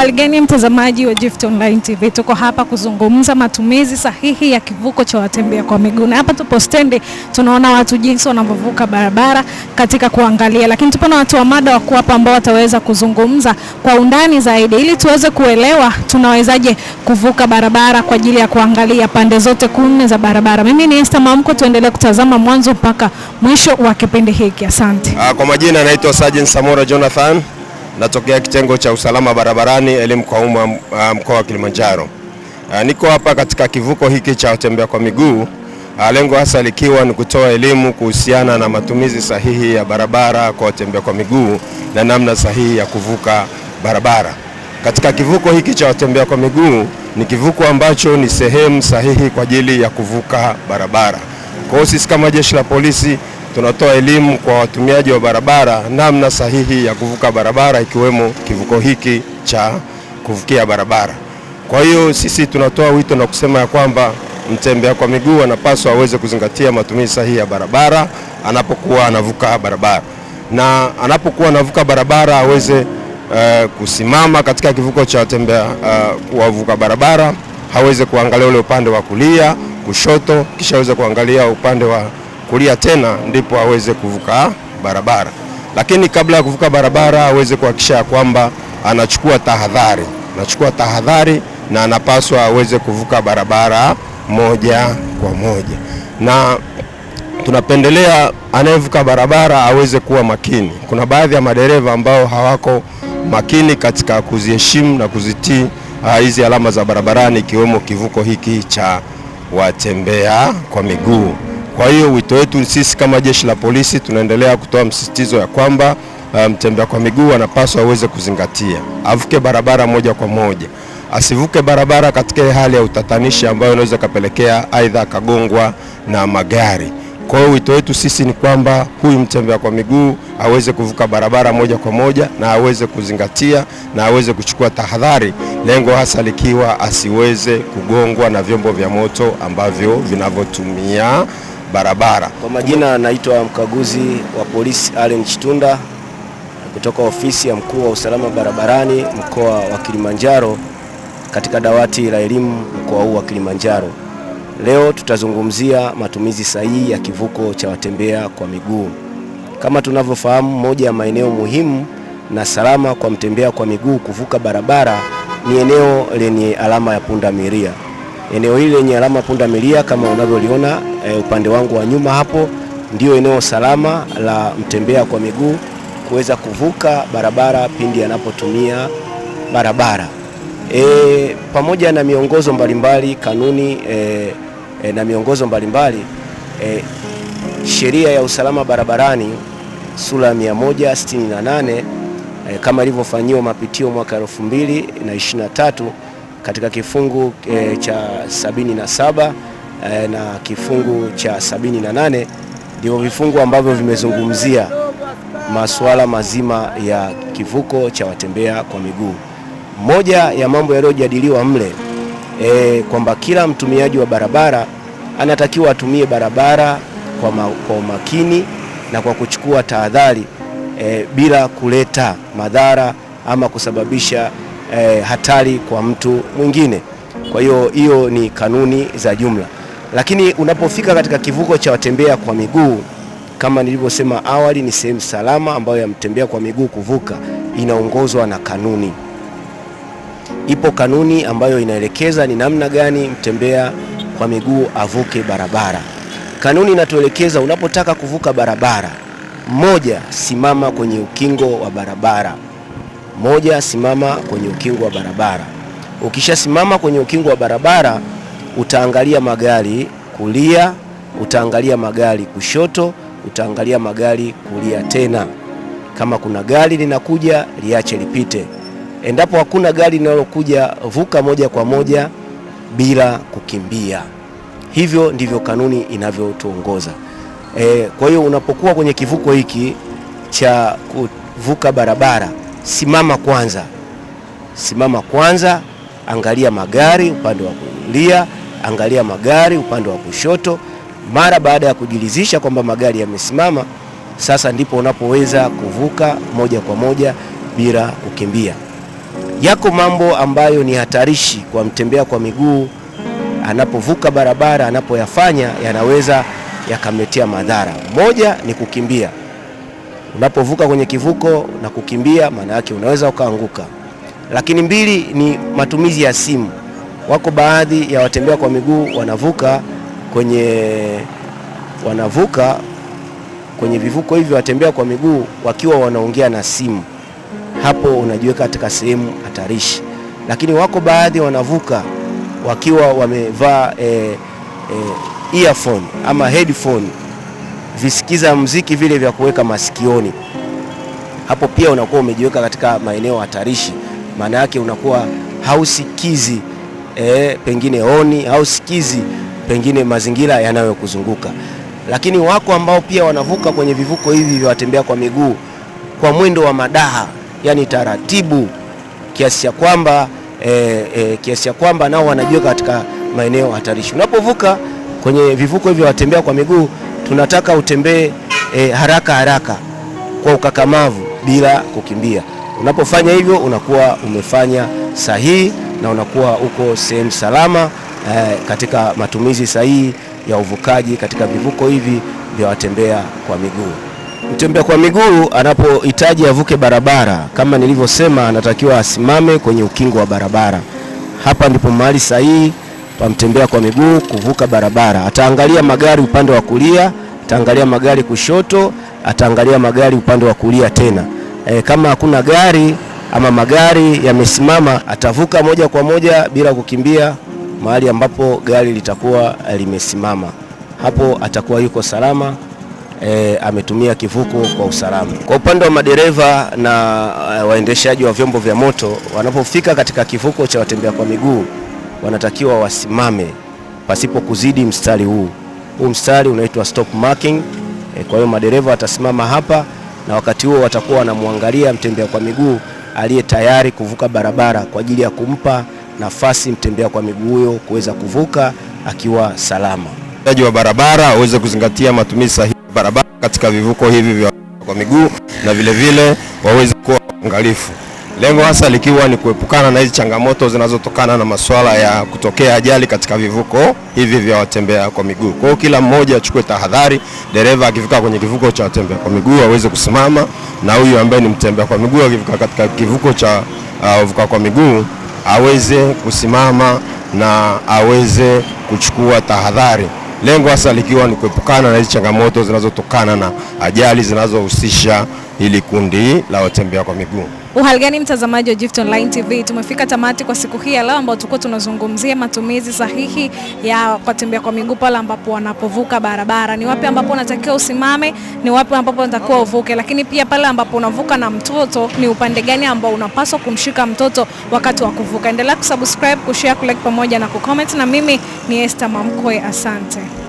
Uhali gani mtazamaji wa Gift Online TV, tuko hapa kuzungumza matumizi sahihi ya kivuko cha watembea kwa miguu. Na hapa tupo stendi, tunaona watu jinsi wanavyovuka barabara katika kuangalia, lakini tupo na watu wa mada wako hapa ambao wataweza kuzungumza kwa undani zaidi ili tuweze kuelewa tunawezaje kuvuka barabara kwa ajili ya kuangalia pande zote nne za barabara. Mimi ni Esther Mamko, tuendelee kutazama mwanzo mpaka mwisho wa kipindi hiki. Asante. Kwa majina naitwa Sergeant Samora Jonathan. Natokea kitengo cha usalama barabarani elimu kwa umma mkoa wa Kilimanjaro. Niko hapa katika kivuko hiki cha watembea kwa miguu, lengo hasa likiwa ni kutoa elimu kuhusiana na matumizi sahihi ya barabara kwa watembea kwa miguu na namna sahihi ya kuvuka barabara. Katika kivuko hiki cha watembea kwa miguu ni kivuko ambacho ni sehemu sahihi kwa ajili ya kuvuka barabara. Kwa hiyo sisi kama jeshi la polisi tunatoa elimu kwa watumiaji wa barabara namna sahihi ya kuvuka barabara, ikiwemo kivuko hiki cha kuvukia barabara. Kwa hiyo sisi tunatoa wito na kusema ya kwamba mtembea kwa miguu anapaswa aweze kuzingatia matumizi sahihi ya barabara anapokuwa anavuka barabara, na anapokuwa anavuka barabara aweze kusimama katika kivuko cha watembea wavuka barabara, haweze kuangalia ule upande wa kulia, kushoto, kisha aweze kuangalia upande wa kulia tena, ndipo aweze kuvuka barabara. Lakini kabla ya kuvuka barabara aweze kuhakikisha kwamba anachukua tahadhari na anapaswa aweze kuvuka barabara moja kwa moja. Na tunapendelea anayevuka barabara aweze kuwa makini. Kuna baadhi ya madereva ambao hawako makini katika kuziheshimu na kuzitii hizi alama za barabarani, ikiwemo kivuko hiki cha watembea kwa miguu. Kwa hiyo wito wetu sisi kama jeshi la polisi tunaendelea kutoa msisitizo ya kwamba mtembea kwa miguu anapaswa aweze kuzingatia, avuke barabara moja kwa moja, asivuke barabara katika hali ya utatanishi ambayo inaweza kapelekea aidha akagongwa na magari. Kwa hiyo wito wetu sisi ni kwamba huyu mtembea kwa miguu aweze kuvuka barabara moja kwa moja na aweze kuzingatia na aweze kuchukua tahadhari, lengo hasa likiwa asiweze kugongwa na vyombo vya moto ambavyo vinavyotumia barabara. Kwa majina naitwa mkaguzi wa polisi Allen Chitunda kutoka ofisi ya mkuu wa usalama barabarani mkoa wa Kilimanjaro katika dawati la elimu mkoa huu wa Kilimanjaro. Leo tutazungumzia matumizi sahihi ya kivuko cha watembea kwa miguu. Kama tunavyofahamu, moja ya maeneo muhimu na salama kwa mtembea kwa miguu kuvuka barabara ni eneo lenye alama ya pundamilia. Eneo hili lenye alama ya pundamilia kama unavyoliona upande wangu wa nyuma hapo, ndio eneo salama la mtembea kwa miguu kuweza kuvuka barabara pindi anapotumia barabara. Pamoja na miongozo mbalimbali, kanuni na miongozo mbalimbali, sheria ya usalama barabarani sura ya 168 kama ilivyofanyiwa mapitio mwaka 2023 katika kifungu cha 77 na kifungu cha 78 ndio vifungu ambavyo vimezungumzia masuala mazima ya kivuko cha watembea kwa miguu. Moja ya mambo yaliyojadiliwa mle kwamba kila mtumiaji wa barabara anatakiwa atumie barabara kwa umakini na kwa kuchukua tahadhari bila kuleta madhara ama kusababisha hatari kwa mtu mwingine. Kwa hiyo ni kanuni za jumla. Lakini unapofika katika kivuko cha watembea kwa miguu, kama nilivyosema awali, ni sehemu salama ambayo ya mtembea kwa miguu kuvuka inaongozwa na kanuni. Ipo kanuni ambayo inaelekeza ni namna gani mtembea kwa miguu avuke barabara. Kanuni inatuelekeza unapotaka kuvuka barabara, moja, simama kwenye ukingo wa barabara. Ukishasimama kwenye ukingo wa barabara, utaangalia magari kulia, utaangalia magari kushoto, utaangalia magari kulia tena. Kama kuna gari linakuja, liache lipite. Endapo hakuna gari linalokuja, vuka moja kwa moja bila kukimbia. Hivyo ndivyo kanuni inavyotuongoza. Kwa hiyo unapokuwa kwenye kivuko hiki cha kuvuka barabara, simama kwanza, angalia magari upande wa kulia, angalia magari upande wa kushoto. Mara baada ya kujiridhisha kwamba magari yamesimama, sasa ndipo unapoweza kuvuka moja kwa moja bila kukimbia. Yako mambo ambayo ni hatarishi kwa mtembea kwa miguu anapovuka barabara, anapoyafanya yanaweza yakamletea madhara. Moja ni kukimbia. Unapovuka kwenye kivuko na kukimbia, maana yake unaweza ukaanguka. Lakini mbili ni matumizi ya simu. Wako baadhi ya watembea kwa miguu wanavuka kwenye vivuko hivi watembea kwa miguu wakiwa wanaongea na simu. Hapo unajiweka katika sehemu hatarishi. Lakini wako baadhi wanavuka wakiwa wamevaa earphone ama headphone, visikiza muziki vile vya kuweka masikioni. Hapo pia unakuwa umejiweka katika maeneo hatarishi. Maana yake unakuwa hausikizi pengine honi, hausikizi pengine mazingira yanayokuzunguka. Lakini wako ambao pia wanavuka kwenye vivuko hivi vya watembea kwa miguu kwa mwendo wa madaha, yani taratibu, kiasi ya kwamba nao wanajiweka katika maeneo hatarishi. Unapovuka kwenye vivuko hivi vya watembea kwa miguu, tunataka utembee haraka kwa ukakamavu bila kukimbia. Unapofanya hivyo unakuwa umefanya sahihi na unakuwa uko sehemu salama katika matumizi sahihi ya uvukaji katika vivuko hivi vya watembea kwa miguu. Mtembea kwa miguu anapohitaji avuke barabara, kama nilivyosema, anatakiwa asimame kwenye ukingo wa barabara. Hapa ndipo mahali sahihi pa mtembea kwa miguu kuvuka barabara. Ataangalia magari upande wa kulia, ataangalia magari kushoto, ataangalia magari upande wa kulia tena. Kama hakuna gari ama magari yamesimama, atavuka moja kwa moja bila kukimbia mahali ambapo gari litakuwa limesimama. Hapo atakuwa yuko salama, ametumia kivuko kwa usalama. Kwa upande wa madereva na waendeshaji wa vyombo vya moto, wanapofika katika kivuko cha watembea kwa miguu wanatakiwa wasimame pasipo kuzidi mstari huu. Huu mstari unaitwa stop marking. Kwa hiyo madereva watasimama hapa, na wakati huo watakuwa wanamwangalia mtembea kwa miguu aliye tayari kuvuka barabara kwa ajili ya kumpa nafasi mtembea kwa miguu huyo kuweza kuvuka akiwa salama. Waendeshaji wa barabara waweze kuzingatia matumizi sahihi ya barabara katika vivuko hivi vya kwa miguu, na vile vile waweze kuwa waangalifu. Lengo hasa likiwa ni kuepukana na hizi changamoto zinazotokana na masuala ya kutokea ajali katika vivuko hivi vya watembea kwa miguu. Kwa hiyo kila mmoja achukue tahadhari. Dereva akifika kwenye kivuko cha watembea kwa miguu aweze kusimama, na huyu ambaye ni mtembea kwa miguu akifika katika kivuko cha wavuka kwa miguu aweze kusimama na aweze kuchukua tahadhari. Lengo hasa likiwa ni kuepukana na hizi changamoto zinazotokana na ajali zinazohusisha hili kundi la watembea kwa miguu. Uhaligani mtazamaji wa Gift Online TV, tumefika tamati kwa siku hii ya leo ambao tulikuwa tunazungumzia matumizi sahihi ya watembea kwa miguu pale ambapo wanapovuka barabara. Ni wapi ambapo unatakiwa usimame, ni wapi ambapo unatakiwa uvuke, lakini pia pale ambapo unavuka na mtoto ni upande gani ambao unapaswa kumshika mtoto wakati wa kuvuka. Endelea kusubscribe, kushare, kulike pamoja na kucomment, na mimi ni Esther Mamkwe, asante.